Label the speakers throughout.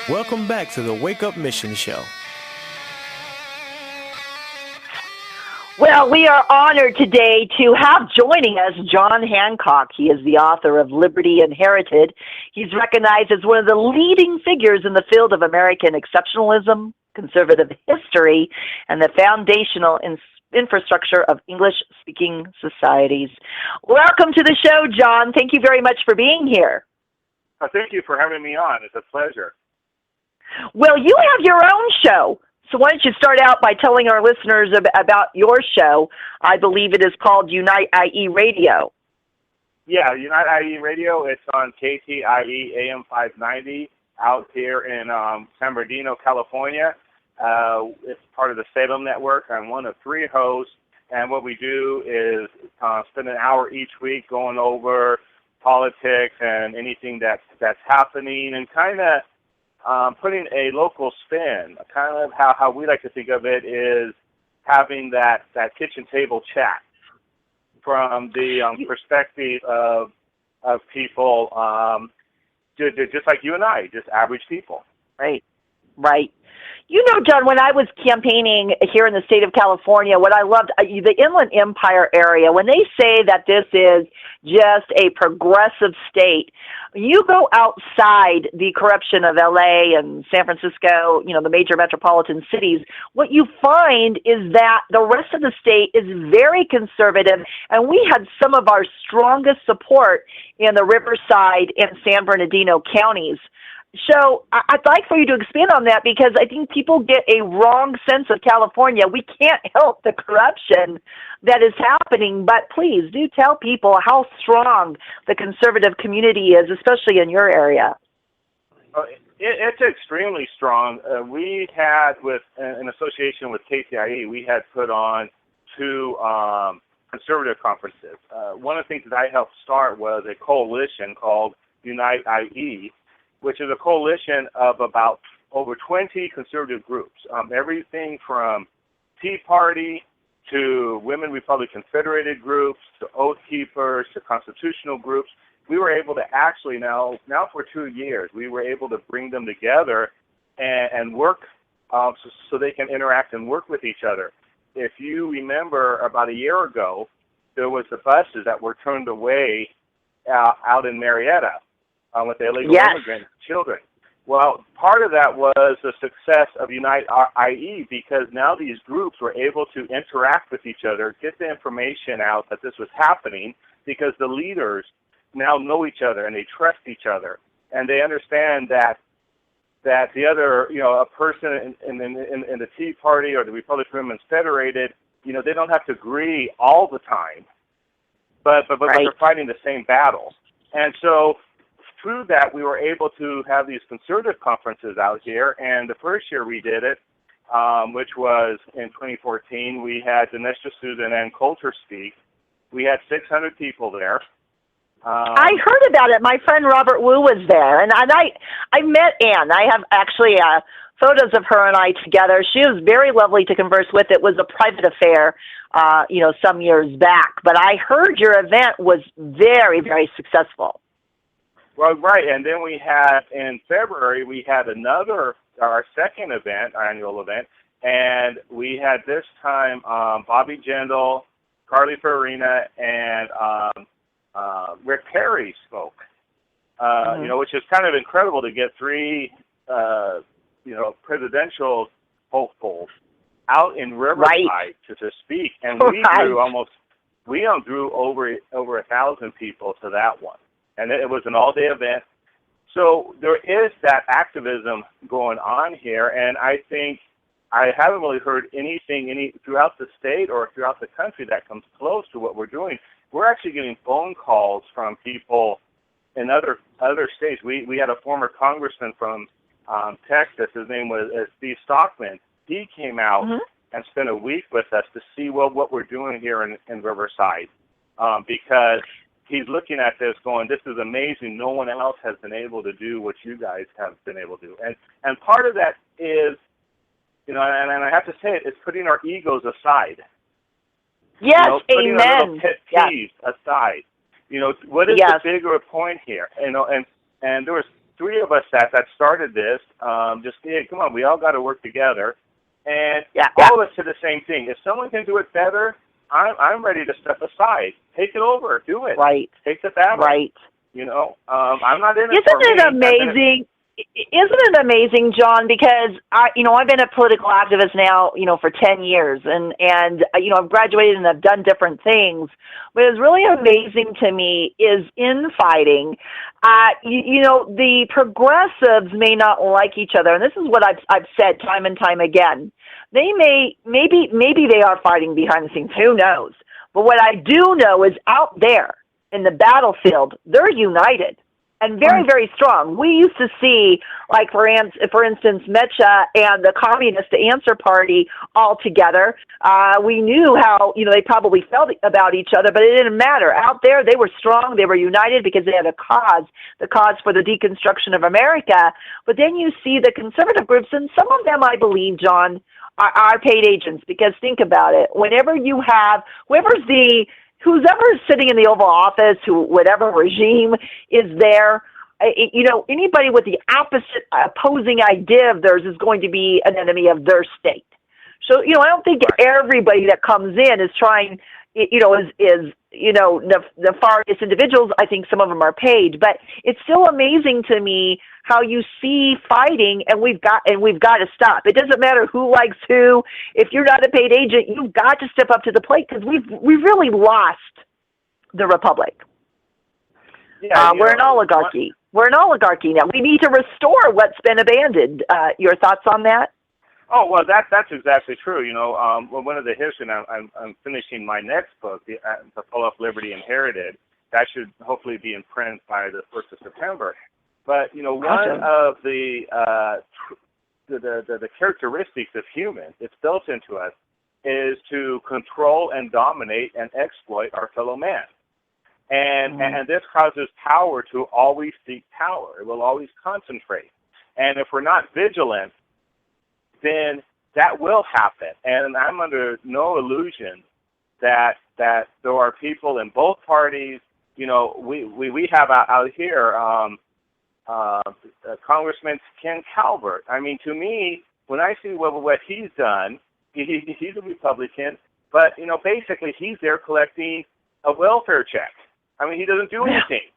Speaker 1: Welcome back to the Wake Up Mission Show.
Speaker 2: Well, we are honored today to have joining us John Hancock. He is the author of Liberty Inherited. He's recognized as one of the leading figures in the field of American exceptionalism, conservative history, and the foundational infrastructure of English-speaking societies. Welcome to the show, John. Thank you very much for being here.
Speaker 3: Thank you for having me on. It's a pleasure.
Speaker 2: Well, you have your own show. So why don't you start out by telling our listeners about your show? I believe it is called Unite IE Radio.
Speaker 3: Yeah, Unite IE Radio. It's on KTIE AM 590 out here in San Bernardino, California. It's part of the Salem Network. I'm one of 3 hosts, and what we do is spend an hour each week going over politics and anything that's happening, and kind of putting a local spin. Kind of how we like to think of it is having that kitchen table chat from the perspective of people, just like you and I, just average people.
Speaker 2: Right. You know, John, when I was campaigning here in the state of California, what I loved, the Inland Empire area, when they say that this is just a progressive state, you go outside the corruption of LA and San Francisco, you know, the major metropolitan cities, what you find is that the rest of the state is very conservative, and we had some of our strongest support in the Riverside and San Bernardino counties. So I'd like for you to expand on that, because I think people get a wrong sense of California. We can't help the corruption that is happening, but please do tell people how strong the conservative community is, especially in your area.
Speaker 3: It's extremely strong. We had, in association with KTIE, we had put on 2 conservative conferences. One of the things that I helped start was a coalition called Unite IE, which is a coalition of about over 20 conservative groups, everything from Tea Party to Women Republican Federated groups to Oath Keepers to constitutional groups. We were able to actually now for 2 years, we were able to bring them together and work so they can interact and work with each other. If you remember, about a year ago, there was the buses that were turned away out in Marietta with the illegal immigrant children. Well, part of that was the success of Unite IE, because now these groups were able to interact with each other, get the information out that this was happening, because the leaders now know each other and they trust each other, and they understand that the other, you know, a person in the Tea Party or the Republican Women's Federated, you know, they don't have to agree all the time, but they're fighting the same battle. And so through that, we were able to have these conservative conferences out here, and the first year we did it, which was in 2014, we had Dinesh D'Souza and Ann Coulter speak. We had 600 people there.
Speaker 2: I heard about it. My friend Robert Wu was there, and I met Ann. I have actually photos of her and I together. She was very lovely to converse with. It was a private affair, some years back, but I heard your event was very, very successful.
Speaker 3: Well, right, and then we had, in February, we had our second event, our annual event, and we had this time Bobby Jindal, Carly Farina, and Rick Perry spoke, which is kind of incredible to get 3, presidential hopefuls out in Riverside to speak, and we drew over 1,000 people to that one. And it was an all-day event. So there is that activism going on here, and I think I haven't really heard anything throughout the state or throughout the country that comes close to what we're doing. We're actually getting phone calls from people in other states. We had a former congressman from Texas. His name was Steve Stockman. He came out and spent a week with us to see what we're doing here in Riverside, because he's looking at this going, this is amazing. No one else has been able to do what you guys have been able to do. And part of that is, and I have to say it's putting our egos aside.
Speaker 2: Yes,
Speaker 3: putting
Speaker 2: amen.
Speaker 3: our little pet peeves aside. What is the bigger point here? And there was three of us that started this. Just, hey, come on, we all got to work together. And all of us said the same thing. If someone can do it better, I'm ready to step aside. Take it over. Do it.
Speaker 2: Right.
Speaker 3: Take the battle.
Speaker 2: Right.
Speaker 3: You know, I'm not in it for me.
Speaker 2: Isn't it amazing? Isn't it amazing, John? Because I've been a political activist now, for 10 years, and I've graduated and I've done different things. What is really amazing to me is infighting. The progressives may not like each other, and this is what I've said time and time again. Maybe they are fighting behind the scenes. Who knows? But what I do know is out there in the battlefield, they're united. And very, very strong. We used to see, like, for instance, Mecha and the Communist Answer Party all together. We knew how, they probably felt about each other, but it didn't matter. Out there, they were strong. They were united because they had a cause, the cause for the deconstruction of America. But then you see the conservative groups, and some of them, I believe, John, are paid agents. Because think about it. Whenever you have, who's ever sitting in the Oval Office, whatever regime is there, anybody with the opposing idea of theirs is going to be an enemy of their state. So, I don't think everybody that comes in is trying, is nefarious individuals. I think some of them are paid, but it's still amazing to me how you see fighting, and we've got to stop. It doesn't matter who likes who. If you're not a paid agent, you've got to step up to the plate, because we've really lost the republic. Yeah, we're an oligarchy. We're an oligarchy now. We need to restore what's been abandoned. Your thoughts on that?
Speaker 3: Oh, well, that's exactly true. One of the history, and I'm finishing my next book, The Fall of Liberty Inherited. That should hopefully be in print by the 1st of September. But, one of the characteristics of humans, it's built into us, is to control and dominate and exploit our fellow man. And this causes power to always seek power. It will always concentrate. And if we're not vigilant, then that will happen. And I'm under no illusion that there are people in both parties. We have out here Congressman Ken Calvert. I mean, to me, when I see what he's done, he's a Republican, but basically he's there collecting a welfare check. I mean, he doesn't do anything.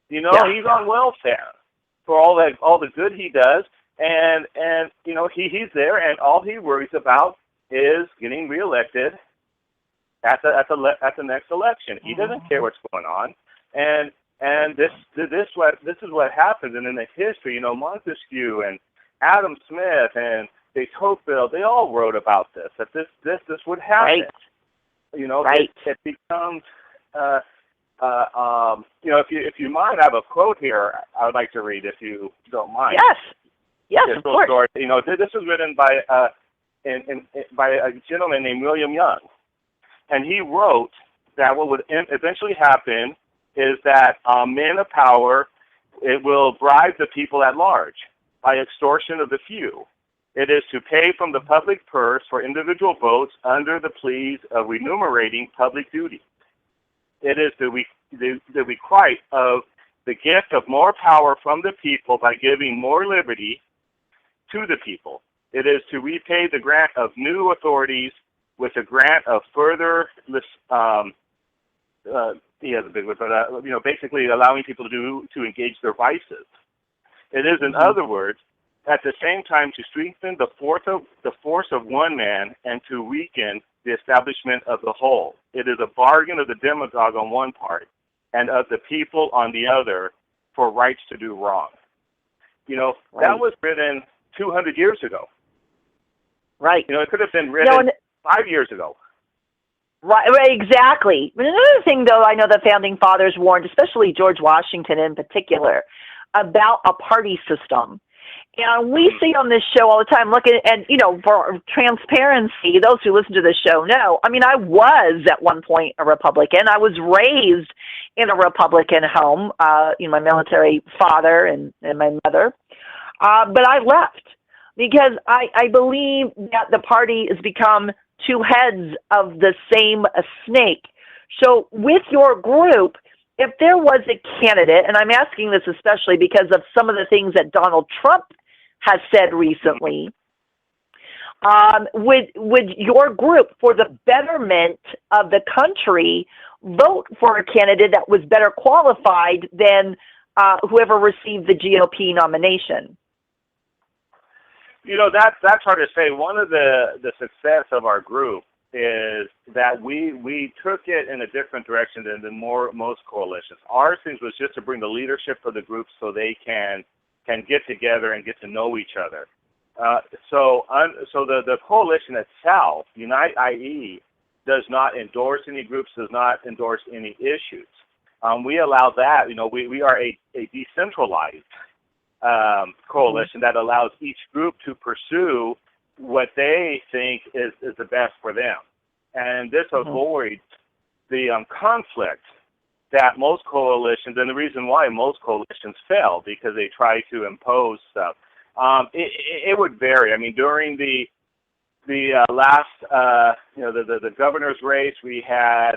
Speaker 3: He's on welfare for all the good he does, and he's there, and all he worries about is getting reelected at the next election. He doesn't care what's going on, and this is what happens. And in the history, Montesquieu and Adam Smith and de Tocqueville, they all wrote about this, that this would happen. Right. It becomes if you mind, I have a quote here I would like to read, if you don't mind.
Speaker 2: Yes, of course.
Speaker 3: Story. This was written by by a gentleman named William Young, and he wrote that what would eventually happen is that men of power, it will bribe the people at large by extortion of the few. It is to pay from the public purse for individual votes under the pleas of remunerating public duty. It is the requite of the gift of more power from the people by giving more liberty to the people. It is to repay the grant of new authorities with a grant of further, basically allowing people to engage their vices. It is, in other words, at the same time to strengthen the force of one man and to weaken the establishment of the whole. It is a bargain of the demagogue on one part and of the people on the other for rights to do wrong. That was written 200 years ago. Right. It could have been written 5 years ago.
Speaker 2: Right, exactly. But another thing, though, I know the Founding Fathers warned, especially George Washington in particular, about a party system. And we see on this show all the time, look at, and, for transparency, those who listen to this show know, I mean, I was at one point a Republican. I was raised in a Republican home, my military father and my mother. But I left because I believe that the party has become two heads of the same snake. So with your group, if there was a candidate, and I'm asking this especially because of some of the things that Donald Trump has said recently, would your group, for the betterment of the country, vote for a candidate that was better qualified than whoever received the GOP nomination?
Speaker 3: You know, that's hard to say. One of the success of our group is that we took it in a different direction than most coalitions. Ours was just to bring the leadership of the group so they can get together and get to know each other. So the coalition itself, Unite IE, does not endorse any groups, does not endorse any issues. We allow that. You know, we are a decentralized coalition that allows each group to pursue what they think is the best for them. And this avoids the conflict that most coalitions, and the reason why most coalitions fail, because they try to impose stuff. It would vary. I mean, during the last, the governor's race, we had,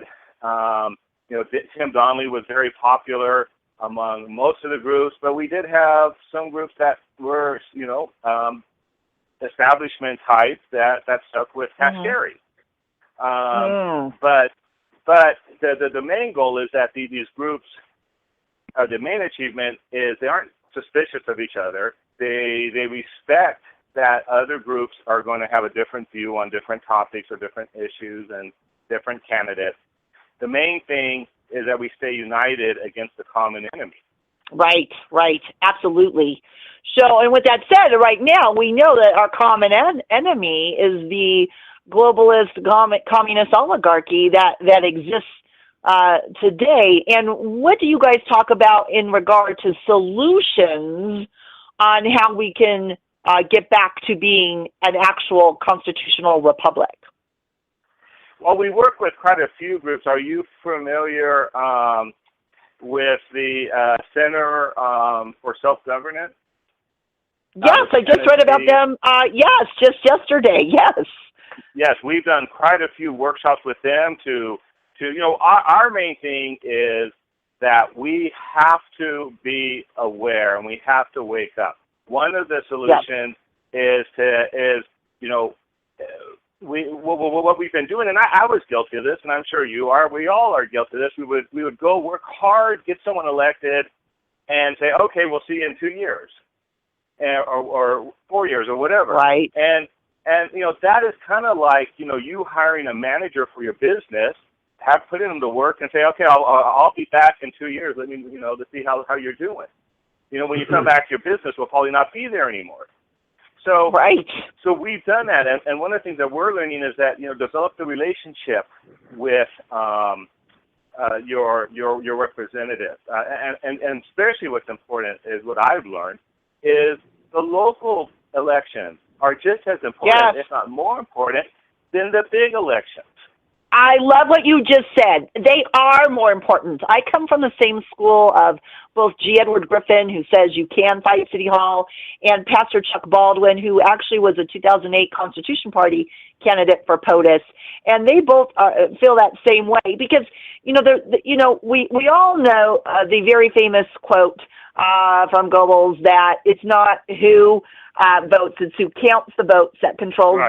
Speaker 3: Tim Donnelly was very popular among most of the groups, but we did have some groups that were, establishment type that stuck with Cascari. But the main goal is that these groups, the main achievement is they aren't suspicious of each other. They respect that other groups are going to have a different view on different topics or different issues and different candidates. The main thing is that we stay united against the common enemy.
Speaker 2: Right, absolutely. So, and with that said, right now we know that our common enemy is the globalist communist oligarchy that exists today. And what do you guys talk about in regard to solutions on how we can get back to being an actual constitutional republic?
Speaker 3: Well, we work with quite a few groups. Are you familiar with the Center for Self-Governance?
Speaker 2: Yes, I just read about them. Yes, just yesterday. Yes.
Speaker 3: Yes, we've done quite a few workshops with them to our main thing is that we have to be aware and we have to wake up. One of the solutions what we've been doing, and I was guilty of this, and I'm sure you are. We all are guilty of this. We would go work hard, get someone elected, and say, okay, we'll see you in 2 years, or 4 years, or whatever.
Speaker 2: Right.
Speaker 3: And that is kind of like you hiring a manager for your business, putting them to work, and say, okay, I'll be back in 2 years. Let me to see how you're doing. When you come back, your business will probably not be there anymore. So, So we've done that, and one of the things that we're learning is that develop the relationship with your representative, and especially what's important is what I've learned is the local elections are just as important, if not more important, than the big elections.
Speaker 2: I love what you just said. They are more important. I come from the same school of both G. Edward Griffin, who says you can fight City Hall, and Pastor Chuck Baldwin, who actually was a 2008 Constitution Party candidate for POTUS. And they both feel that same way because, we all know the very famous quote from Goebbels that it's not who votes, it's who counts the votes that controls,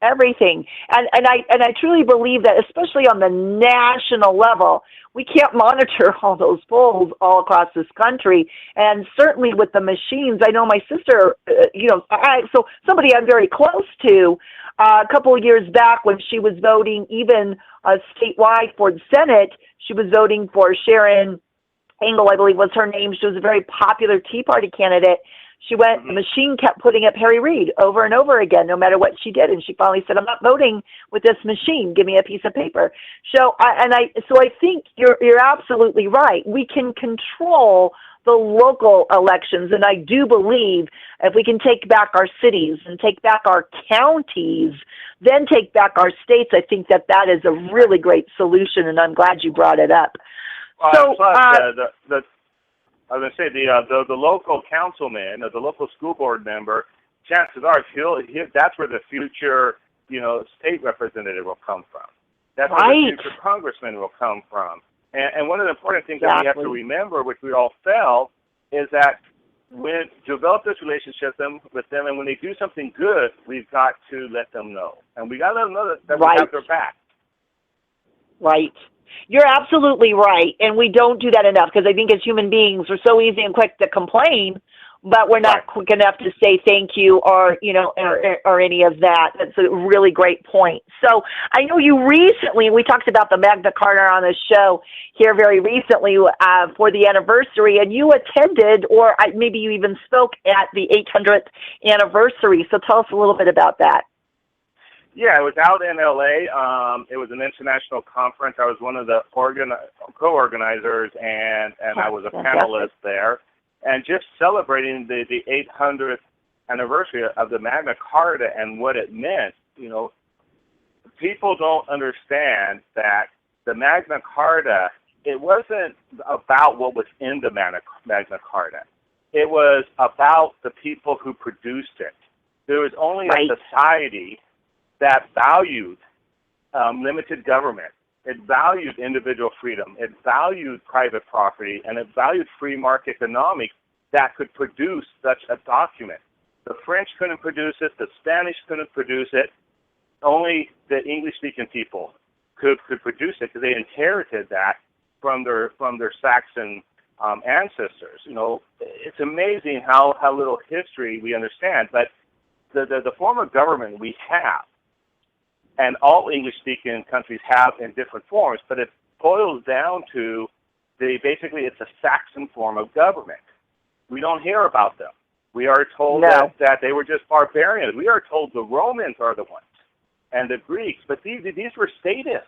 Speaker 2: everything. And I truly believe that, especially on the national level, we can't monitor all those polls all across this country. And certainly with the machines, I know my sister, so somebody I'm very close to, a couple of years back when she was voting even statewide for the Senate, she was voting for Sharon Engel, I believe was her name. She was a very popular Tea Party candidate. She went, the machine kept putting up Harry Reid over and over again, no matter what she did. And she finally said, I'm not voting with this machine. Give me a piece of paper. So I think you're absolutely right. We can control the local elections. And I do believe if we can take back our cities and take back our counties, then take back our states, I think that is a really great solution. And I'm glad you brought it up. So, I was going to say the local councilman, the local school board member, chances are that's where the future state representative will come from. That's where the future congressman will come from.
Speaker 3: And one of the important things that we have to remember, which we all fail, is that when develop this relationship with them, and when they do something good, we've got to let them know. And we got to let them know that we have their back.
Speaker 2: Right. You're absolutely right. And we don't do that enough because I think as human beings, we're so easy and quick to complain, but we're not quick enough to say thank you or, you know, or any of that. That's a really great point. So I know you recently, we talked about the Magna Carta on the show here very recently for the anniversary, and you attended, or maybe you even spoke at the 800th anniversary. So tell us a little bit about that.
Speaker 3: Yeah, it was out in L.A. It was an international conference. I was one of the co-organizers, and I was a panelist there. And just celebrating the 800th anniversary of the Magna Carta and what it meant, you know, people don't understand that the Magna Carta, it wasn't about what was in the Magna Carta. It was about the people who produced it. There was only a society that valued limited government. It valued individual freedom. It valued private property, and it valued free market economics that could produce such a document. The French couldn't produce it. The Spanish couldn't produce it. Only the English-speaking people could produce it because they inherited that from their Saxon ancestors. You know, it's amazing how little history we understand. But the form of government we have, and all English-speaking countries have in different forms, but it boils down to basically it's a Saxon form of government. We don't hear about them. We are told that they were just barbarians. We are told the Romans are the ones and the Greeks, but these were statists.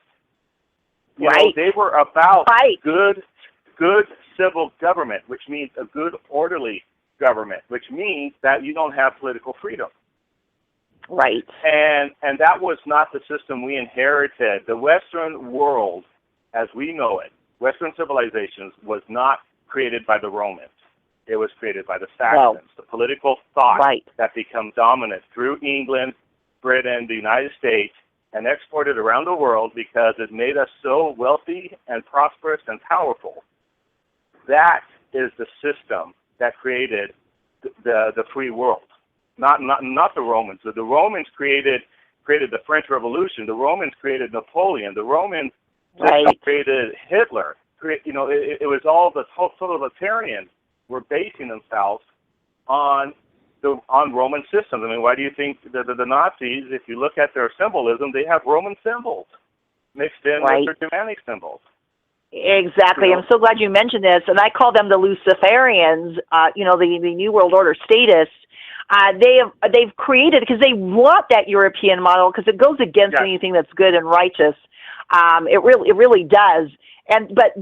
Speaker 3: You know, they were about good civil government, which means a good orderly government, which means that you don't have political freedom.
Speaker 2: Right.
Speaker 3: And that was not the system we inherited. The Western world, as we know it, Western civilizations, was not created by the Romans. It was created by the Saxons, the political thought that became dominant through England, Britain, the United States, and exported around the world because it made us so wealthy and prosperous and powerful. That is the system that created the free world. Not the Romans. The Romans created the French Revolution. The Romans created Napoleon. The Romans created Hitler. You know, it was all the totalitarians were basing themselves on Roman systems. I mean, why do you think the Nazis, if you look at their symbolism, they have Roman symbols mixed in with their Germanic symbols?
Speaker 2: Exactly. You know? I'm so glad you mentioned this, and I call them the Luciferians. You know, the New World Order statists. They've created, because they want that European model, because it goes against anything that's good and righteous. It really does. But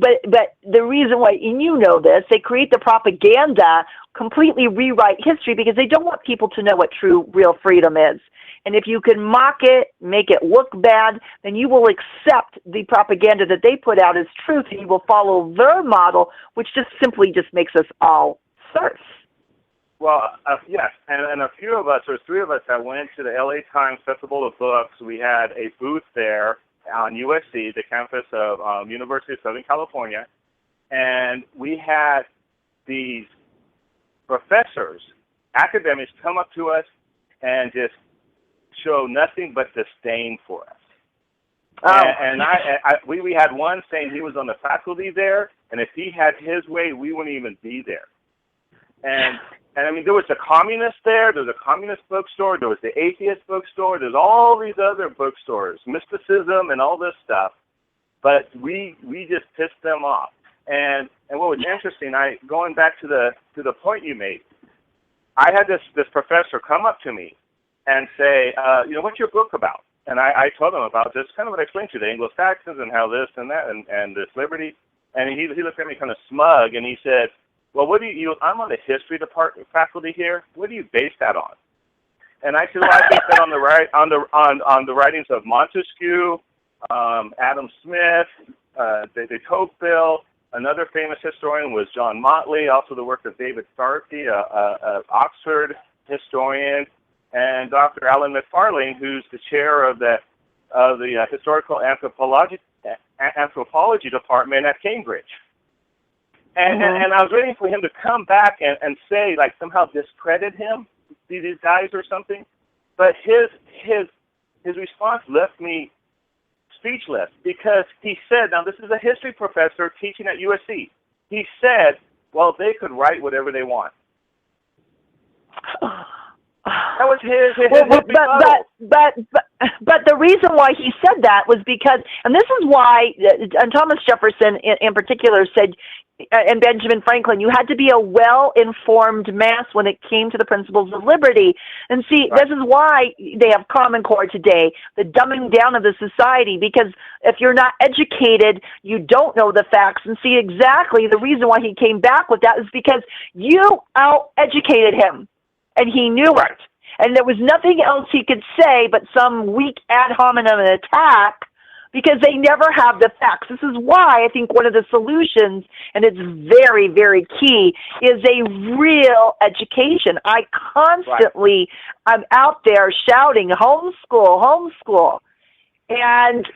Speaker 2: the reason why, and you know this, they create the propaganda, completely rewrite history, because they don't want people to know what real freedom is. And if you can mock it, make it look bad, then you will accept the propaganda that they put out as truth, and you will follow their model, which just simply makes us all serfs.
Speaker 3: Well, yes, and a few of us, or three of us, that went to the LA Times Festival of Books. We had a booth there on USC, the campus of University of Southern California, and we had these professors, academics, come up to us and just show nothing but disdain for us. And we had one saying he was on the faculty there, and if he had his way, we wouldn't even be there. And I mean, there was a communist there, there was a communist bookstore, there was the atheist bookstore, there's all these other bookstores, mysticism and all this stuff, but we just pissed them off. And what was interesting, going back to the point you made, I had this professor come up to me and say, you know, what's your book about? And I told him about this, kind of what I explained to you, the Anglo-Saxons and how this and that and this liberty. And he looked at me kind of smug, and he said, well, what do you? I'm on the history department faculty here. What do you base that on? And I said, well, I base that on the writings of Montesquieu, Adam Smith, de Tocqueville. Another famous historian was John Motley. Also, the work of David Starkey, an Oxford historian, and Dr. Alan McFarlane, who's the chair of the of the historical anthropology department at Cambridge. And I was waiting for him to come back and say, like, somehow discredit him, these guys or something. But his response left me speechless, because he said, now this is a history professor teaching at USC. He said, well, they could write whatever they want. That was his
Speaker 2: but the reason why he said that was because, and this is why, and Thomas Jefferson in particular said, and Benjamin Franklin, you had to be a well-informed mass when it came to the principles of liberty. And see, This is why they have Common Core today, the dumbing down of the society, because if you're not educated, you don't know the facts. And see, exactly the reason why he came back with that is because you out-educated him, and he knew it. And there was nothing else he could say but some weak ad hominem attack, because they never have the facts. This is why I think one of the solutions, and it's very, very key, is a real education. I constantly, I'm out there shouting, homeschool, and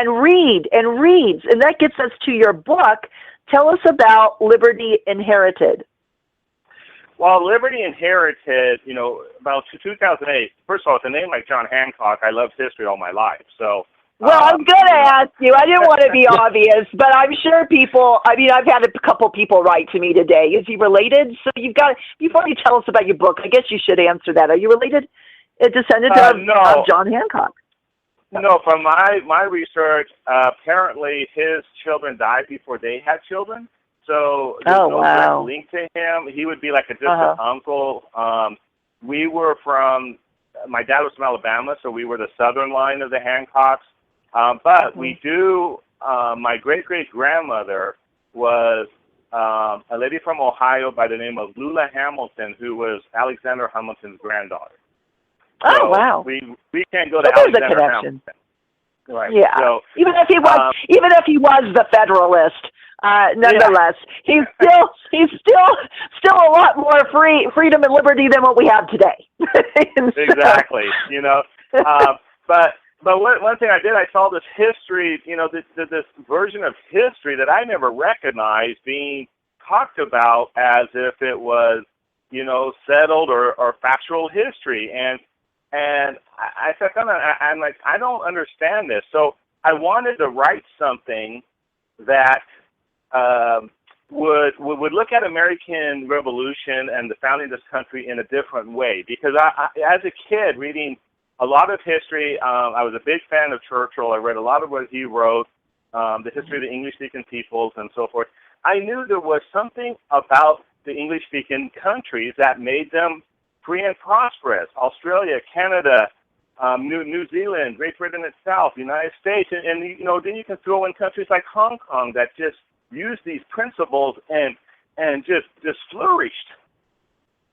Speaker 2: read, and reads. And that gets us to your book. Tell us about Liberty Inherited.
Speaker 3: Well, Liberty Inherited, about 2008, first of all, with a name like John Hancock, I loved history all my life, so...
Speaker 2: Well, I was going to ask you. I didn't want to be obvious, but I'm sure people, I've had a couple people write to me today. Is he related? So before you tell us about your book, I guess you should answer that. Are you related? A descendant of John Hancock?
Speaker 3: No, from my research, apparently his children died before they had children. So there's no direct link to him. He would be like a distant uncle. We were my dad was from Alabama, so we were the southern line of the Hancocks. But we do, my great-great-grandmother was a lady from Ohio by the name of Lula Hamilton, who was Alexander Hamilton's granddaughter.
Speaker 2: Oh, wow.
Speaker 3: We can't go to Alexander Hamilton. Right.
Speaker 2: Yeah.
Speaker 3: So,
Speaker 2: even if he was the Federalist, nonetheless, he's still a lot more freedom and liberty than what we have today.
Speaker 3: Exactly. But one thing I did, I saw this history, this version of history that I never recognized being talked about as if it was, settled or factual history. And I said, I'm like, I don't understand this. So I wanted to write something that would look at American Revolution and the founding of this country in a different way. Because I as a kid, reading a lot of history, I was a big fan of Churchill. I read a lot of what he wrote, the history of the English-speaking peoples and so forth. I knew there was something about the English-speaking countries that made them free and prosperous. Australia, Canada, New Zealand, Great Britain itself, the United States, and then you can throw in countries like Hong Kong that just used these principles and just flourished.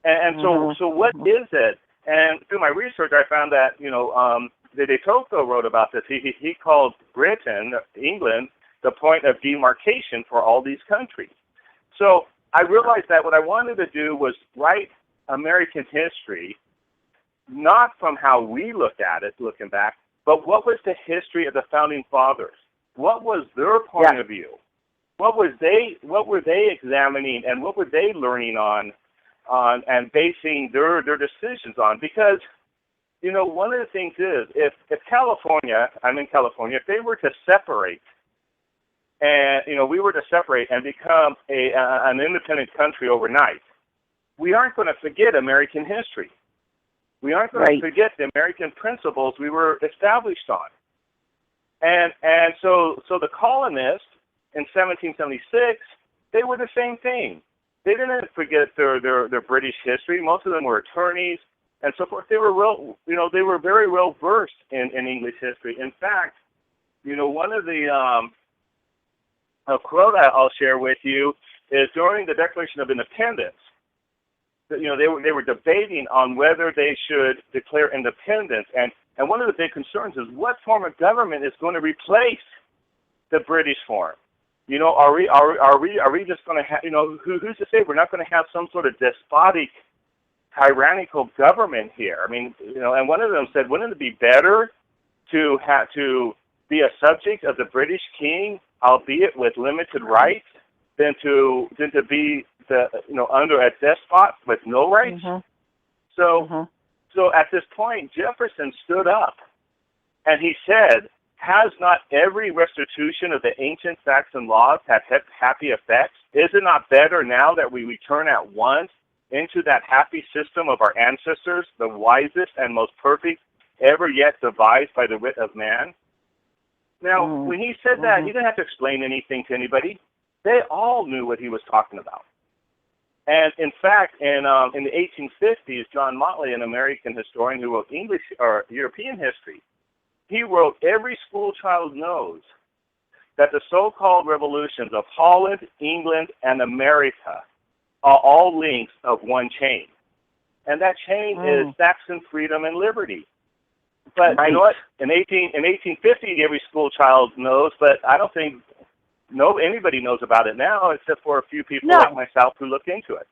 Speaker 3: And so what is it? And through my research, I found that De Tocqueville wrote about this. He called Britain, England, the point of demarcation for all these countries. So I realized that what I wanted to do was write American history, not from how we looked at it, looking back, but what was the history of the founding fathers? What was their point of view? What were they examining, and what were they learning on and basing their decisions on? Because one of the things is, if California, I'm in California, if they were to separate, and we were to separate and become an independent country overnight, we aren't going to forget American history. We aren't going to forget the American principles we were established on. And so the colonists in 1776, they were the same thing. They didn't forget their British history. Most of them were attorneys and so forth. They were they were very well versed in English history. In fact, one of the a quote I'll share with you is during the Declaration of Independence. They were debating on whether they should declare independence, and one of the big concerns is what form of government is going to replace the British form. Are we just going to have, who's to say we're not going to have some sort of despotic, tyrannical government here? I mean, and one of them said, wouldn't it be better to have to be a subject of the British king, albeit with limited rights, than to be under a despot with no rights. So at this point, Jefferson stood up and he said, "Has not every restitution of the ancient Saxon laws had happy effects? Is it not better now that we return at once into that happy system of our ancestors, the wisest and most perfect ever yet devised by the wit of man?" Now, when he said that, he didn't have to explain anything to anybody. They all knew what he was talking about. And in fact, in the 1850s, John Motley, an American historian who wrote English or European history, he wrote, "Every school child knows that the so-called revolutions of Holland, England, and America are all links of one chain. And that chain is Saxon freedom and liberty." But you know what? In 1850, every school child knows, but I don't think anybody knows about it now except for a few people like myself who look into it.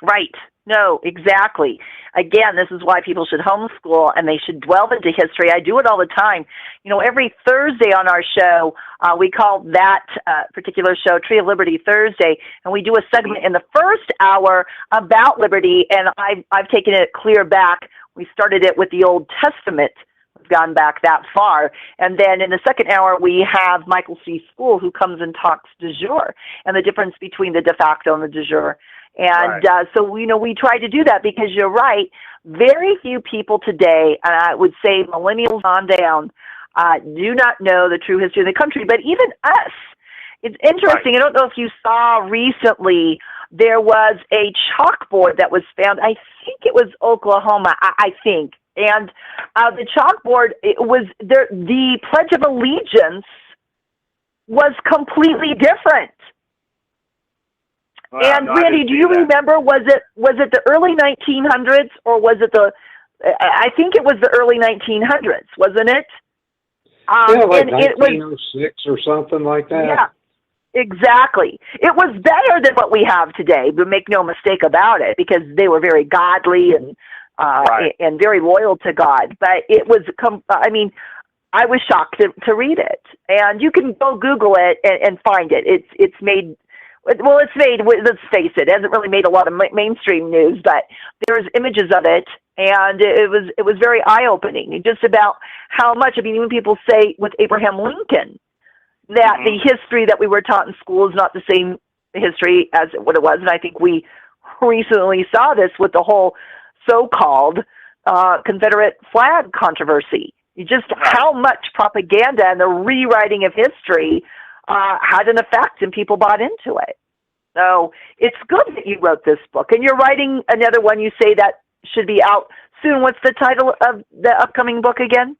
Speaker 2: Right. No, exactly. Again, this is why people should homeschool and they should delve into history. I do it all the time. Every Thursday on our show, we call that particular show Tree of Liberty Thursday, and we do a segment in the first hour about liberty, and I've taken it clear back. We started it with the Old Testament. We've gone back that far. And then in the second hour, we have Michael C. Spool, who comes and talks de jure and the difference between the de facto and the de jure. And so we try to do that because you're right. Very few people today, and I would say millennials on down, do not know the true history of the country. But even us, it's interesting. Right. I don't know if you saw recently, there was a chalkboard that was found. I think it was Oklahoma, I think. And the chalkboard, it was the Pledge of Allegiance was completely different. Well, and Randy, do you remember? Was it the early 1900s or was it I think it was the early 1900s, wasn't it?
Speaker 4: Like 1906 or something like that.
Speaker 2: Yeah, exactly. It was better than what we have today, but make no mistake about it, because they were very godly and very loyal to God. But it was, I was shocked to read it. And you can go Google it and find it. It's made, let's face it hasn't really made a lot of mainstream news, but there's images of it. And it was very eye-opening, just about how much, when people say with Abraham Lincoln that the history that we were taught in school is not the same history as what it was. And I think we recently saw this with the whole so-called Confederate flag controversy. Just how much propaganda and the rewriting of history had an effect, and people bought into it. So it's good that you wrote this book. And you're writing another one, you say, that should be out soon. What's the title of the upcoming book again?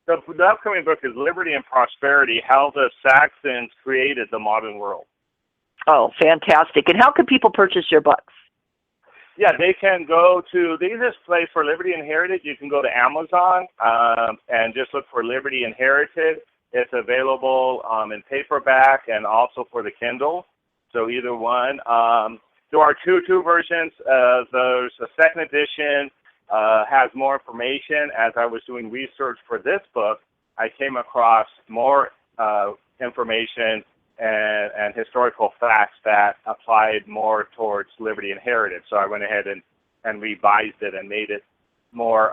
Speaker 3: The upcoming book is Liberty and Prosperity, How the Saxons Created the Modern World.
Speaker 2: Oh, fantastic. And how can people purchase your books?
Speaker 3: Yeah, they can go to the easiest place for Liberty and Heritage. You can go to Amazon and just look for Liberty and Heritage. It's available in paperback and also for the Kindle. So either one. There are two versions. There's a second edition, has more information. As I was doing research for this book, I came across more information and historical facts that applied more towards liberty and heritage. So I went ahead and revised it and made it more,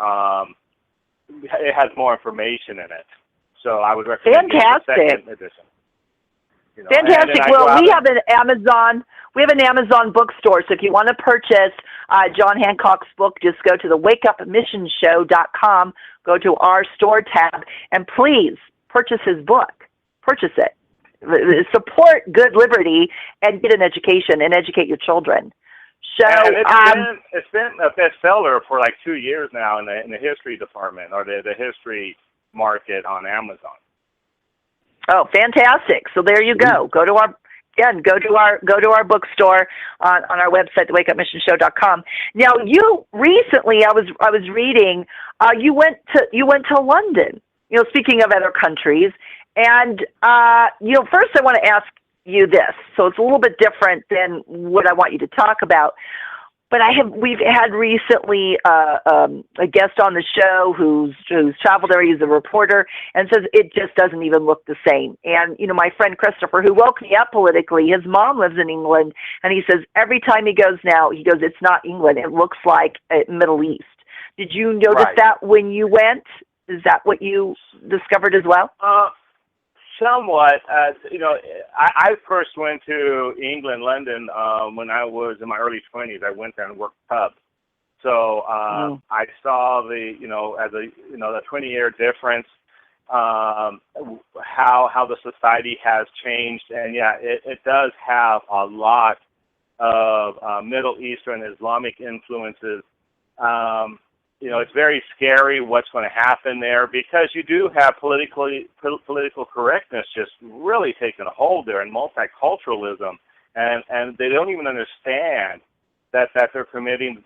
Speaker 3: it has more information in it. So I would recommend the second edition.
Speaker 2: Fantastic. Well, we have an Amazon bookstore. So if you want to purchase John Hancock's book, just go to the wakeupmissionshow.com, go to our store tab, and please purchase his book. Purchase it. Support good liberty and get an education and educate your children. So
Speaker 3: it's been a bestseller for like 2 years now in the history department or the history market on Amazon.
Speaker 2: Oh, fantastic! So there you go. Go to our bookstore on our website, thewakeupmissionshow.com. Now, you recently, I was reading, you went to London. Speaking of other countries, and first I want to ask you this. So it's a little bit different than what I want you to talk about. But we've had recently a guest on the show who's traveled there. He's a reporter and says it just doesn't even look the same. And, my friend Christopher, who woke me up politically, his mom lives in England, and he says every time he goes now, it's not England. It looks like Middle East. Did you notice that when you went? Is that what you discovered as well?
Speaker 3: Somewhat. I first went to England, London, when I was in my early 20s. I went there and worked pub. So I saw the 20-year difference, how the society has changed. And, it does have a lot of Middle Eastern Islamic influences. It's very scary what's going to happen there, because you do have political correctness just really taking a hold there, and multiculturalism, and they don't even understand that they're committing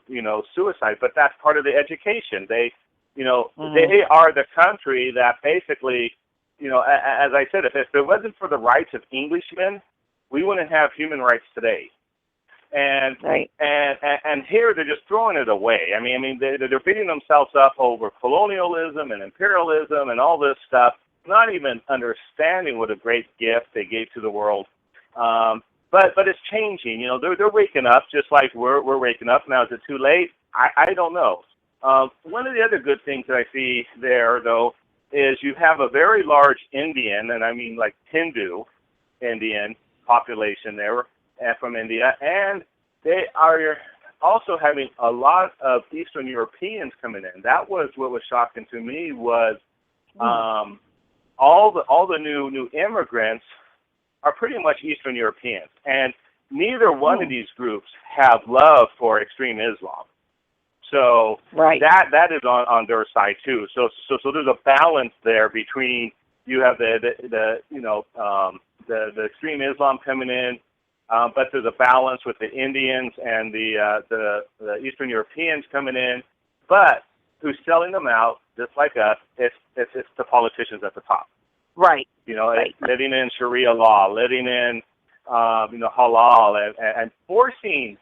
Speaker 3: suicide. But that's part of the education. They they are the country that basically, as I said, if it wasn't for the rights of Englishmen, we wouldn't have human rights today. And here they're just throwing it away. I mean, they're beating themselves up over colonialism and imperialism and all this stuff, not even understanding what a great gift they gave to the world. But it's changing. They're waking up just like we're waking up now. Is it too late? I don't know. One of the other good things that I see there, though, is you have a very large Indian, and I mean like Hindu Indian population there. From India, and they are also having a lot of Eastern Europeans coming in. That was what was shocking to me, was all the new immigrants are pretty much Eastern Europeans, and neither one of these groups have love for extreme Islam. So that is on their side too. So there's a balance there between, you have the extreme Islam coming in. But there's a balance with the Indians and the Eastern Europeans coming in. But who's selling them out, just like us, it's the politicians at the top.
Speaker 2: Right.
Speaker 3: Letting in Sharia law, letting in halal, and forcing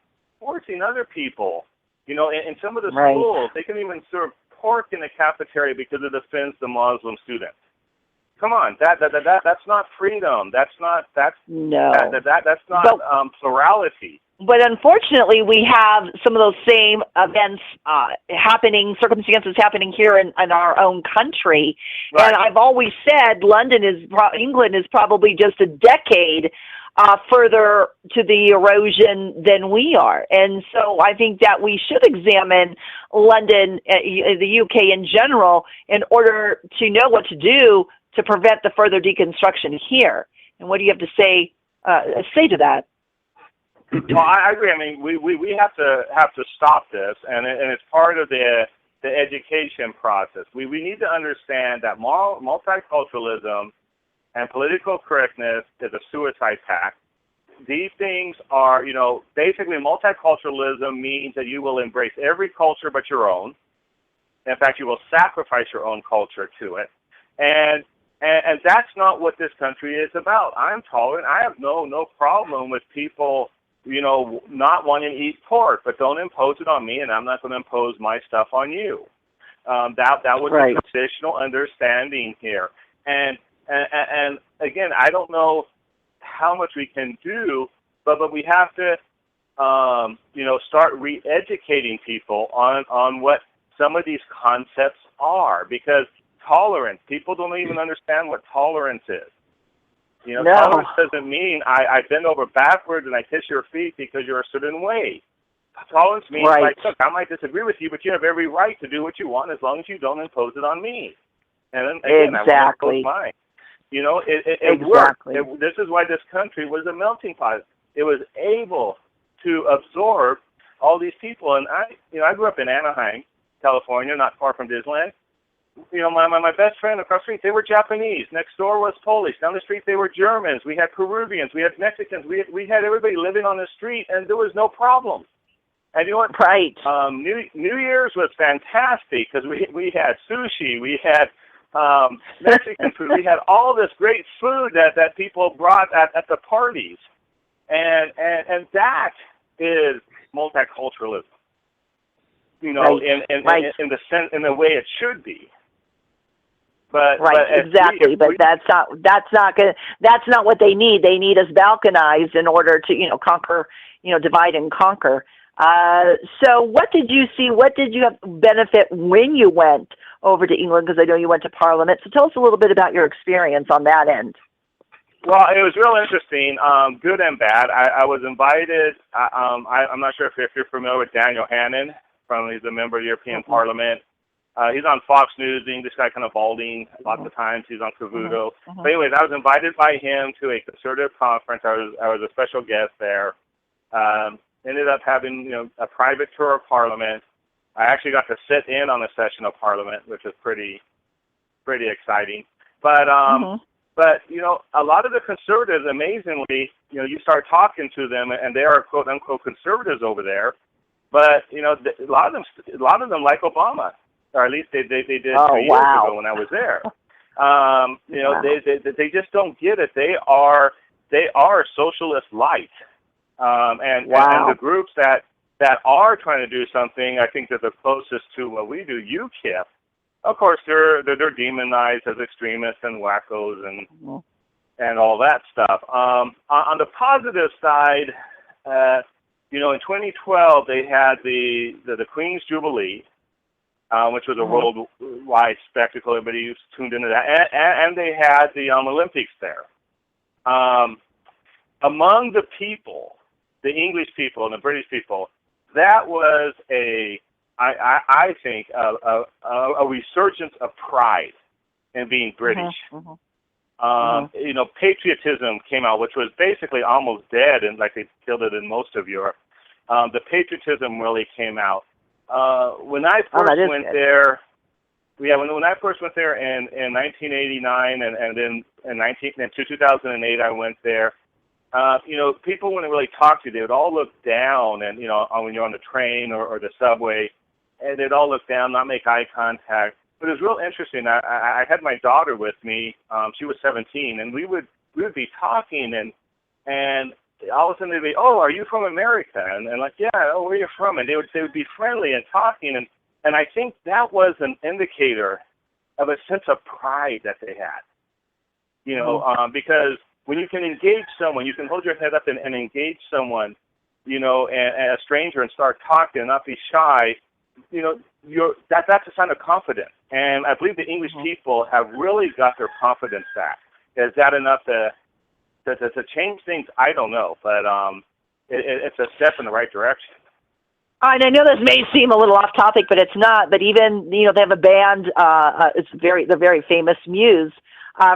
Speaker 3: other people. In some of the schools, they can even serve pork in the cafeteria because it offends the Muslim students. Come on, that's not freedom. That's not plurality.
Speaker 2: But unfortunately, we have some of those same events circumstances happening here in our own country. Right. And I've always said England is probably just a decade further to the erosion than we are. And so I think that we should examine London, the UK in general, in order to know what to do to prevent the further deconstruction here. And what do you have to say to that?
Speaker 3: Well, I agree. I mean, we have to stop this, and it's part of the education process. We need to understand that multiculturalism and political correctness is a suicide pact. These things are, basically multiculturalism means that you will embrace every culture but your own. In fact, you will sacrifice your own culture to it. And that's not what this country is about. I'm tolerant. I have no problem with people, not wanting to eat pork, but don't impose it on me, and I'm not going to impose my stuff on you. That was a traditional understanding here. And again, I don't know how much we can do, but we have to, start re-educating people on what some of these concepts are, because tolerance, people don't even understand what tolerance is. Tolerance doesn't mean I bend over backwards and I kiss your feet because you're a certain way. Tolerance means, look, I might disagree with you, but you have every right to do what you want as long as you don't impose it on me. And then, again, I won't impose mine. It worked. This is why this country was a melting pot. It was able to absorb all these people. And I grew up in Anaheim, California, not far from Disneyland. My best friend across the street, they were Japanese. Next door was Polish. Down the street, they were Germans. We had Peruvians. We had Mexicans. We had everybody living on the street, and there was no problem. And you know what?
Speaker 2: Right.
Speaker 3: New Year's was fantastic because we had sushi. We had Mexican food. We had all this great food that people brought at the parties. And that is multiculturalism. You know,
Speaker 2: right.
Speaker 3: in the sense, in the way it should be. But
Speaker 2: exactly. But that's not what they need. They need us balkanized in order to conquer, divide and conquer. So what did you see? What did you have benefit when you went over to England? Because I know you went to Parliament. So tell us a little bit about your experience on that end.
Speaker 3: Well, it was real interesting, good and bad. I was invited. I'm not sure if you're familiar with Daniel Hannan. He's a member of the European Parliament. He's on Fox News, the English guy, kind of balding lots of times. He's on Cavuto. But anyways, I was invited by him to a conservative conference. I was a special guest there. Ended up having a private tour of Parliament. I actually got to sit in on a session of Parliament, which was pretty exciting. But a lot of the conservatives, amazingly, you start talking to them, and they are quote unquote conservatives over there. But a lot of them like Obama, or at least they did 2 years ago when I was there. They just don't get it. They are socialist light, and the groups that are trying to do something, I think that the closest to what we do, UKIP. Of course, they're demonized as extremists and wackos and all that stuff. On the positive side, in 2012 they had the Queen's Jubilee, which was a worldwide spectacle. Everybody tuned into that, and they had the Olympics there. Among the people, the English people and the British people, that was I think a resurgence of pride in being British. Patriotism came out, which was basically almost dead, and like they killed it in most of Europe. The patriotism really came out. When I first went there, when I first went there in 1989, and then in 2008 I went there. People wouldn't really talk to you. They would all look down, and when you're on the train or the subway, and they'd all look down, not make eye contact. But it was real interesting. I had my daughter with me. She was 17, and we would be talking, and all of a sudden they'd be, "Oh, are you from America?" And like, "Yeah, oh, where are you from?" And they would be friendly and talking, and I think that was an indicator of a sense of pride that they had. Because when you can engage someone, you can hold your head up and engage someone, and a stranger, and start talking and not be shy. That's a sign of confidence. And I believe the English people have really got their confidence back. Is that enough to change things? I don't know, but it's a step in the right direction.
Speaker 2: And I know this may seem a little off topic, but it's not. But even they have a band. It's the very famous Muse.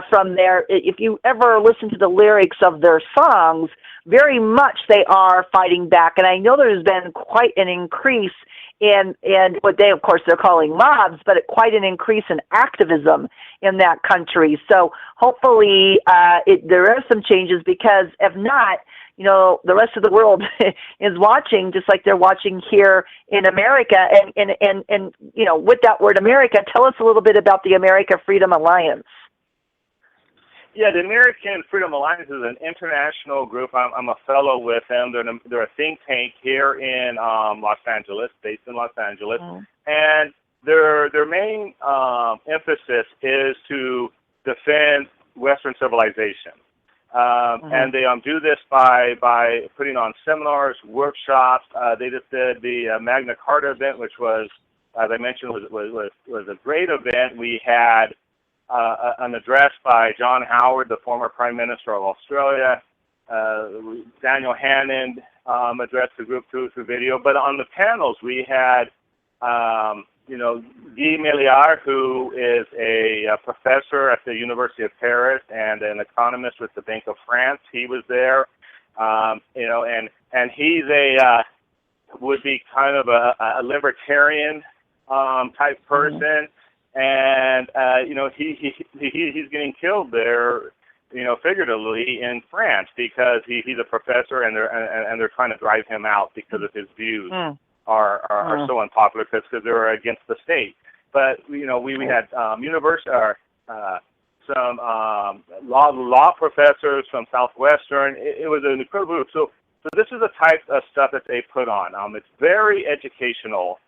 Speaker 2: From there, if you ever listen to the lyrics of their songs, very much they are fighting back. And I know there's been quite an increase in what they're calling mobs, but quite an increase in activism in that country. So hopefully there are some changes, because if not, the rest of the world is watching, just like they're watching here in America. And with that word America, tell us a little bit about the America Freedom Alliance.
Speaker 3: Yeah, the American Freedom Alliance is an international group. I'm a fellow with them. They're a think tank here in Los Angeles, based in Los Angeles, and their main emphasis is to defend Western civilization. And they do this by putting on seminars, workshops. They just did the Magna Carta event, which was, as I mentioned, was a great event. We had an address by John Howard, the former Prime Minister of Australia. Daniel Hannan addressed the group through video. But on the panels, we had, Guy Milliard, who is a professor at the University of Paris and an economist with the Bank of France. He was there, and he's would be kind of a libertarian type person. And he's getting killed there, figuratively in France, because he's a professor, and they're trying to drive him out because of his views are so unpopular because they're against the state. But we had some law professors from Southwestern. It was an incredible group. So So this is the type of stuff that they put on. It's very educational,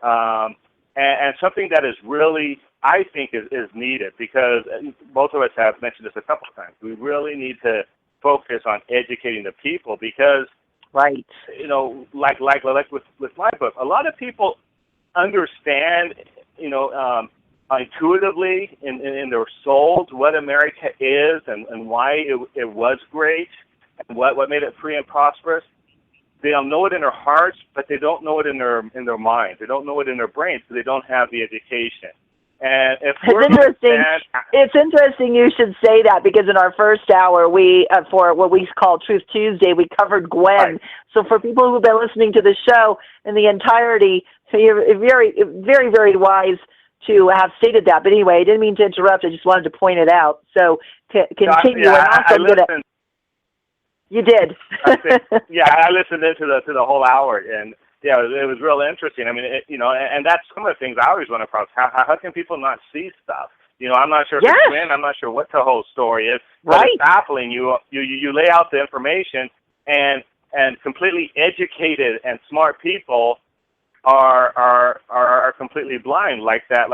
Speaker 3: and something that is really, I think, is needed, because both of us have mentioned this a couple of times. We really need to focus on educating the people, because,
Speaker 2: right,
Speaker 3: you know, like with my book, a lot of people understand, you know, intuitively in their souls what America is and why it was great and what made it free and prosperous. They don't know it in their hearts, but they don't know it in their minds. They don't know it in their brains, so they don't have the education. And if
Speaker 2: it's interesting you should say that, because in our first hour, we for what we call Truth Tuesday, we covered Gwen.
Speaker 3: Right.
Speaker 2: So for people who've been listening to the show in the entirety, you're very, very, very wise to have stated that. But anyway, I didn't mean to interrupt. I just wanted to point it out. So continue.
Speaker 3: I listened.
Speaker 2: You did.
Speaker 3: I listened into the whole hour, and yeah, it was real interesting. I mean, you know, and that's some of the things I always run across. How can people not see stuff? You know, I'm not sure if it's Gwen, I'm not sure what the whole story is. But
Speaker 2: right.
Speaker 3: It's baffling. You lay out the information, and completely educated and smart people are completely blind, like that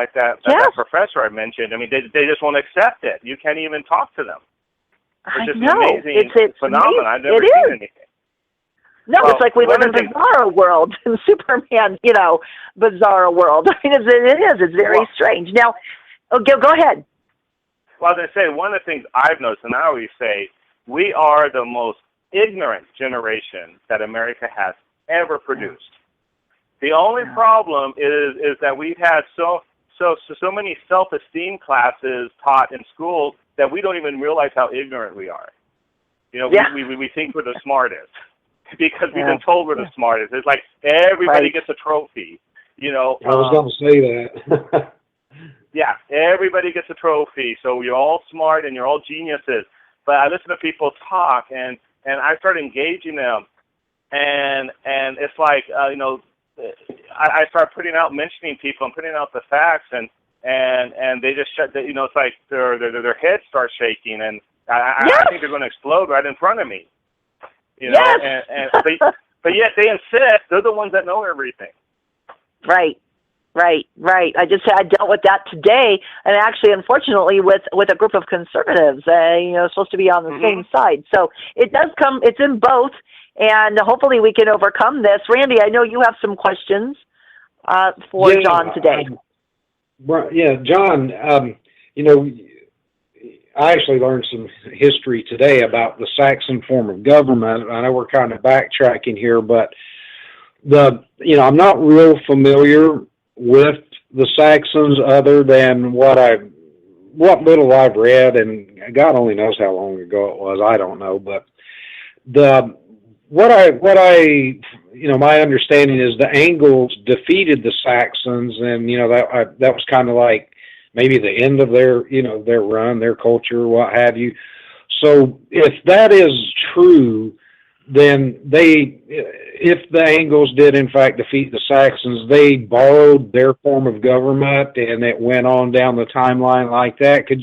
Speaker 3: professor I mentioned. I mean, they just won't accept it. You can't even talk to them. It's just an amazing phenomenon. I've never seen anything.
Speaker 2: No, well, it's like we live in a bizarro world, in Superman, you know, bizarro world. I mean, it is. It's very strange. Now, go ahead.
Speaker 3: Well, as I say, one of the things I've noticed, and I always say, we are the most ignorant generation that America has ever produced. The only problem is that we've had so many self-esteem classes taught in schools that we don't even realize how ignorant we are. You know, we think we're the smartest because we've been told we're the smartest. It's like everybody gets a trophy. You know,
Speaker 4: I was going to say that.
Speaker 3: Yeah, everybody gets a trophy, so you're all smart and you're all geniuses. But I listen to people talk, and I start engaging them, and it's like you know, I start mentioning people and putting out the facts, and they just shut. You know, it's like their heads start shaking, and I think they're going to explode right in front of me. You know, but yet they insist they're the ones that know everything.
Speaker 2: Right. I dealt with that today, and actually, unfortunately, with a group of conservatives, you know, supposed to be on the same side. So it does come. It's in both, and hopefully we can overcome this. Randy, I know you have some questions for John today.
Speaker 4: John. You know, I actually learned some history today about the Saxon form of government. I know we're kind of backtracking here, but I'm not real familiar with the Saxons other than what little I've read, and God only knows how long ago it was. I don't know, but what I my understanding is the Angles defeated the Saxons, and that was kind of like maybe the end of their run, their culture, what have you. So if that is true, then if the Angles did in fact defeat the Saxons, they borrowed their form of government and it went on down the timeline like that. Could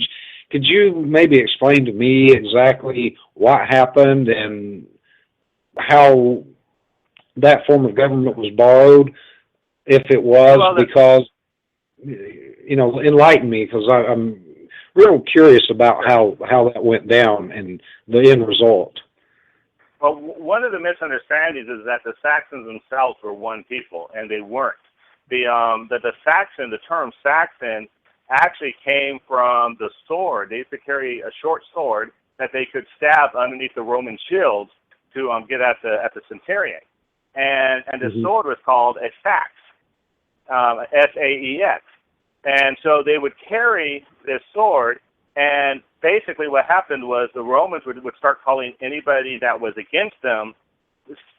Speaker 4: you maybe explain to me exactly what happened and how that form of government was borrowed, if it was? Because, enlighten me, because I'm real curious about how that went down and the end result.
Speaker 3: Well, one of the misunderstandings is that the Saxons themselves were one people, and they weren't. The term Saxon actually came from the sword. They used to carry a short sword that they could stab underneath the Roman shields to get at the centurion, and the sword was called a sax, S-A-E-X, and so they would carry this sword. And basically what happened was the Romans would start calling anybody that was against them,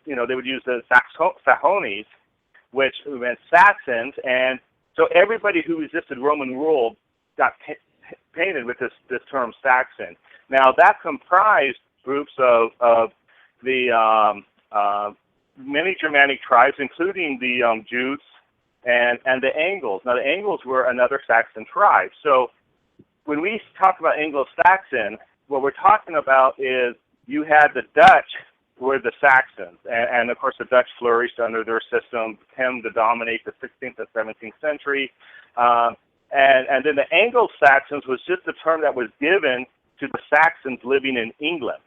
Speaker 3: they would use the Saxones, which meant Saxons. And so everybody who resisted Roman rule got painted with this term Saxon. Now that comprised groups of the many Germanic tribes, including the Jutes and the Angles. Now the Angles were another Saxon tribe. So when we talk about Anglo-Saxon, what we're talking about is you had the Dutch were the Saxons, and of course the Dutch flourished under their system, tend to dominate the 16th and 17th century, and then the Anglo-Saxons was just a term that was given to the Saxons living in England,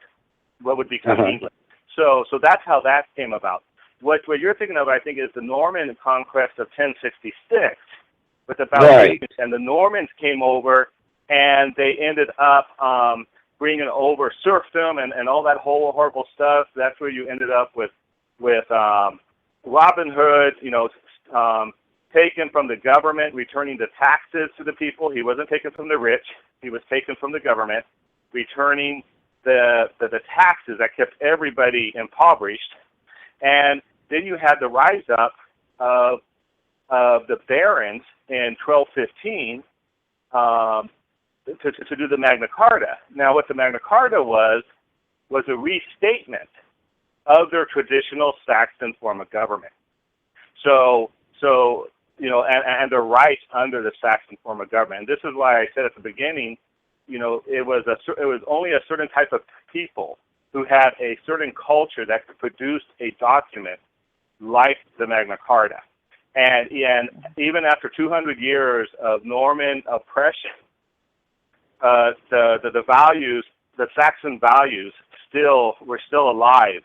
Speaker 3: what would become England. So that's how that came about. What you're thinking of, I think, is the Norman conquest of 1066 with the Babylonians, and the Normans came over, and they ended up bringing over serfdom and all that whole horrible stuff. That's where you ended up with Robin Hood, taken from the government, returning the taxes to the people. He wasn't taken from the rich; he was taken from the government, returning the taxes that kept everybody impoverished. And then you had the rise up of the barons in 1215 to do the Magna Carta. Now, what the Magna Carta was a restatement of their traditional Saxon form of government. So and their rights under the Saxon form of government. And this is why I said at the beginning, it was only a certain type of people who had a certain culture that could produce a document like the Magna Carta. And even after 200 years of Norman oppression, the values, the Saxon values, were still alive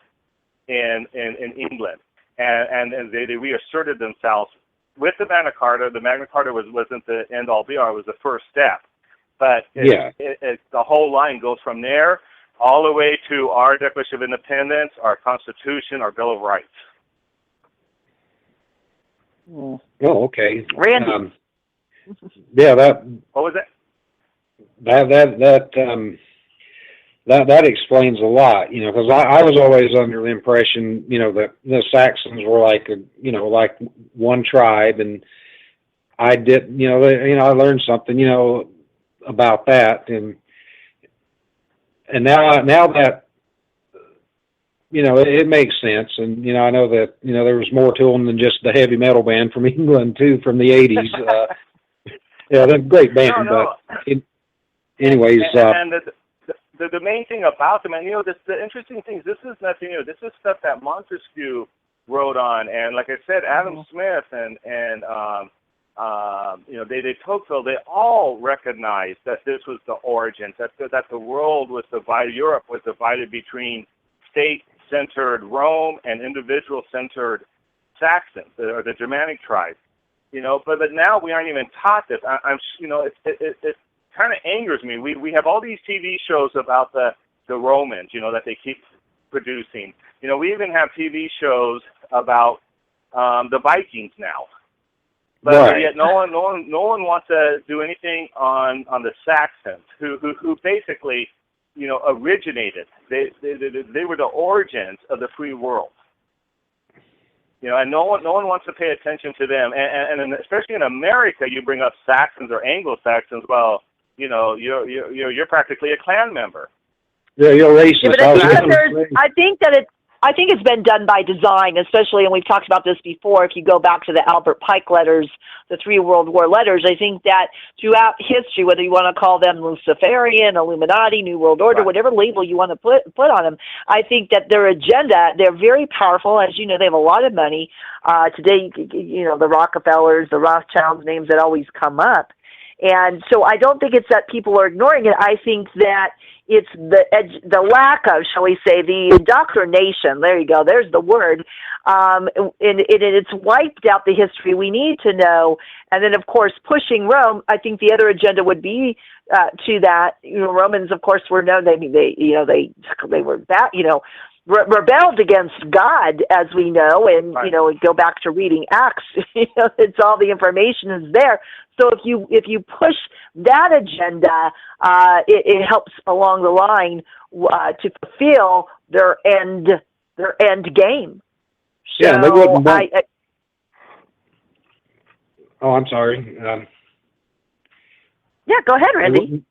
Speaker 3: in England, and they reasserted themselves with the Magna Carta. The Magna Carta wasn't the end all be all; it was the first step. But the whole line goes from there all the way to our Declaration of Independence, our Constitution, our Bill of Rights.
Speaker 4: Oh, okay.
Speaker 2: Randy.
Speaker 4: That.
Speaker 3: What was that?
Speaker 4: That explains a lot, because I was always under the impression, that the Saxons were like one tribe, and I did, I learned something, about that, and now that, it makes sense, and I know that there was more to them than just the heavy metal band from England too, from the '80s. They're a great band, but anyways.
Speaker 3: And the main thing about them, and the interesting thing is, this is nothing new. This is stuff that Montesquieu wrote on, and like I said, Adam Smith and de Tocqueville, they all recognized that this was the origins, that the world was divided, Europe was divided between state-centered Rome and individual-centered Saxons, or the Germanic tribes. But now we aren't even taught this. It kind of angers me. We have all these TV shows about the Romans, that they keep producing. We even have TV shows about the Vikings now. But yet no one wants to do anything on the Saxons, who basically, originated. They were the origins of the free world. And no one wants to pay attention to them. And especially in America, you bring up Saxons or Anglo-Saxons. Well, you're practically a clan member.
Speaker 4: Yeah, you're racist.
Speaker 2: Yeah, but I think it's been done by design, especially, and we've talked about this before, if you go back to the Albert Pike letters, the 3 World War letters, I think that throughout history, whether you want to call them Luciferian, Illuminati, New World Order, whatever label you want to put on them, I think that their agenda, they're very powerful. As you know, they have a lot of money. Today, the Rockefellers, the Rothschilds, names that always come up. And so I don't think it's that people are ignoring it. I think that it's the lack of, shall we say, the indoctrination. There you go. There's the word. And it's wiped out the history we need to know. And then, of course, pushing Rome. I think the other agenda would be to that. Romans, of course, were known. They were that. Rebelled against God, as we know, and go back to reading Acts. It's all the information is there. So if you push that agenda, it helps along the line to fulfill their end game. So
Speaker 4: yeah, they wouldn't. I'm sorry.
Speaker 2: Yeah, go ahead, Randy.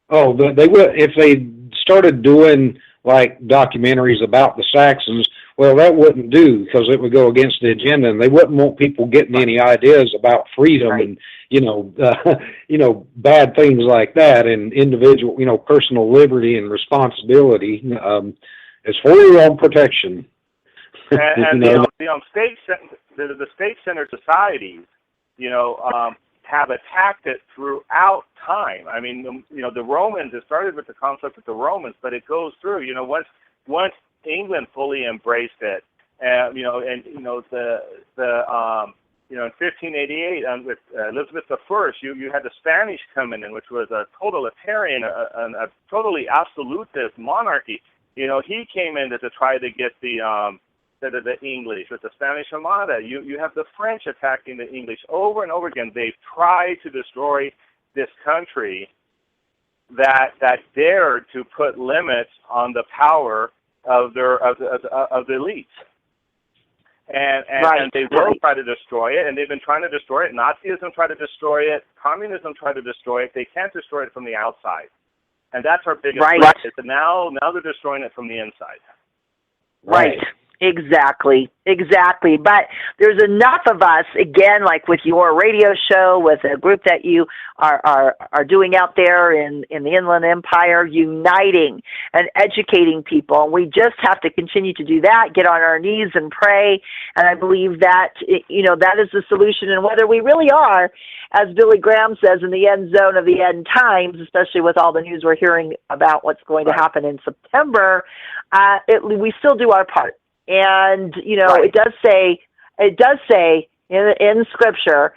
Speaker 4: They would if they started doing like documentaries about the Saxons. Well, that wouldn't do, because it would go against the agenda, and they wouldn't want people getting any ideas about freedom and bad things like that, and individual, personal liberty and responsibility. It's for your own protection.
Speaker 3: And the state-centered societies, have attacked it throughout time. I mean, the Romans. It started with the concept with the Romans, but it goes through. Once England fully embraced it, in 1588 with Elizabeth I, you had the Spanish coming in, which was a totalitarian, a totally absolutist monarchy. He came in to try to get the English with the Spanish Armada. You have the French attacking the English over and over again. They've tried to destroy this country that dared to put limits on the power of the elites. And they will try to destroy it, and they've been trying to destroy it. Nazism tried to destroy it. Communism tried to destroy it. They can't destroy it from the outside. And that's our biggest threat. Is that now they're destroying it from the inside.
Speaker 2: Right. Exactly. But there's enough of us, again, like with your radio show, with a group that you are doing out there in the Inland Empire, uniting and educating people. And we just have to continue to do that, get on our knees and pray. And I believe that, that is the solution. And whether we really are, as Billy Graham says, in the end zone of the end times, especially with all the news we're hearing about what's going to happen in September, we still do our part. And, it does say in Scripture,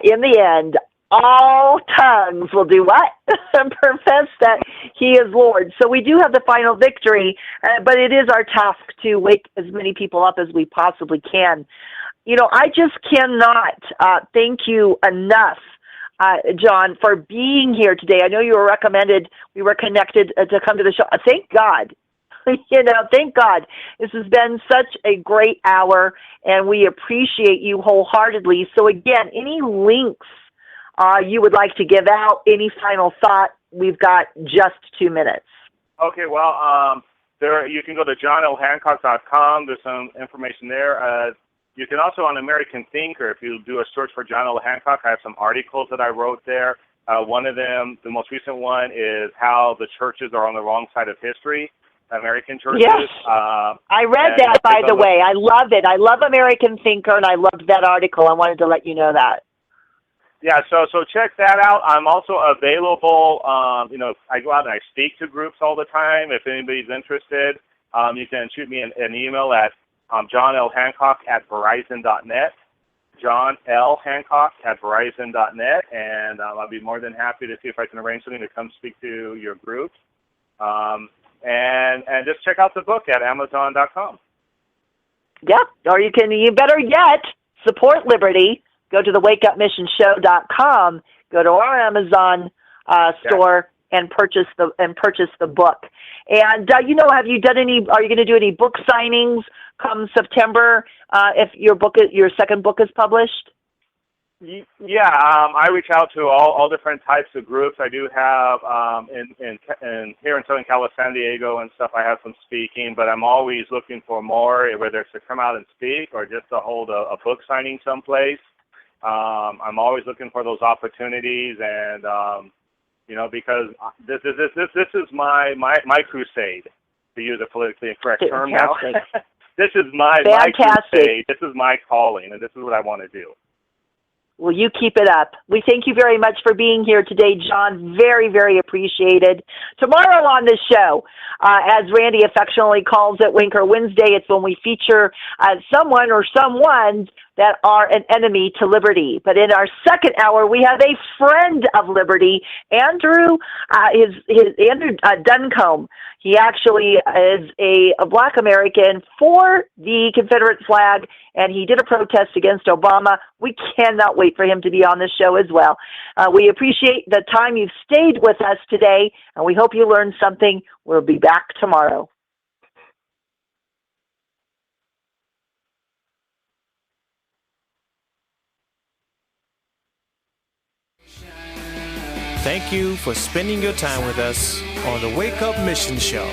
Speaker 2: in the end, all tongues will do what? Profess that He is Lord. So we do have the final victory, but it is our task to wake as many people up as we possibly can. I just cannot thank you enough, John, for being here today. I know we were connected to come to the show. Thank God. Thank God. This has been such a great hour, and we appreciate you wholeheartedly. So again, any links you would like to give out, any final thought? We've got just 2 minutes.
Speaker 3: Okay, well, you can go to johnlhancock.com. There's some information there. You can also on American Thinker, if you do a search for John L. Hancock, I have some articles that I wrote there. One of them, the most recent one, is how the churches are on the wrong side of history. American churches.
Speaker 2: Yes. I read that, by the way. I love it. I love American Thinker, and I loved that article. I wanted to let you know that.
Speaker 3: Yeah, so check that out. I'm also available. I go out and I speak to groups all the time. If anybody's interested, you can shoot me an email at johnlhancock@verizon.net, johnlhancock@verizon.net, and I'll be more than happy to see if I can arrange something to come speak to your group. And just check out the book at Amazon.com.
Speaker 2: Yep, or you better yet, support Liberty. Go to the wakeupmissionshow.com. Go to our Amazon store and purchase the book. And are you going to do any book signings come September if your second book is published?
Speaker 3: Yeah, I reach out to all different types of groups. I do have in here in Southern California, San Diego and stuff. I have some speaking, but I'm always looking for more, whether it's to come out and speak or just to hold a book signing someplace. I'm always looking for those opportunities, and because this is my crusade, to use a politically incorrect term now. This is my crusade. This is my calling, and this is what I want to do.
Speaker 2: Well, you keep it up. We thank you very much for being here today, John. Very, very appreciated. Tomorrow on the show, as Randy affectionately calls it, Winker Wednesday, it's when we feature someone or someones that are an enemy to liberty. But in our second hour, we have a friend of liberty, Andrew Duncombe. He actually is a Black American for the Confederate flag, and he did a protest against Obama. We cannot wait for him to be on the show as well. We appreciate the time you've stayed with us today, and we hope you learned something. We'll be back tomorrow.
Speaker 1: Thank you for spending your time with us on the Wake Up Mission Show.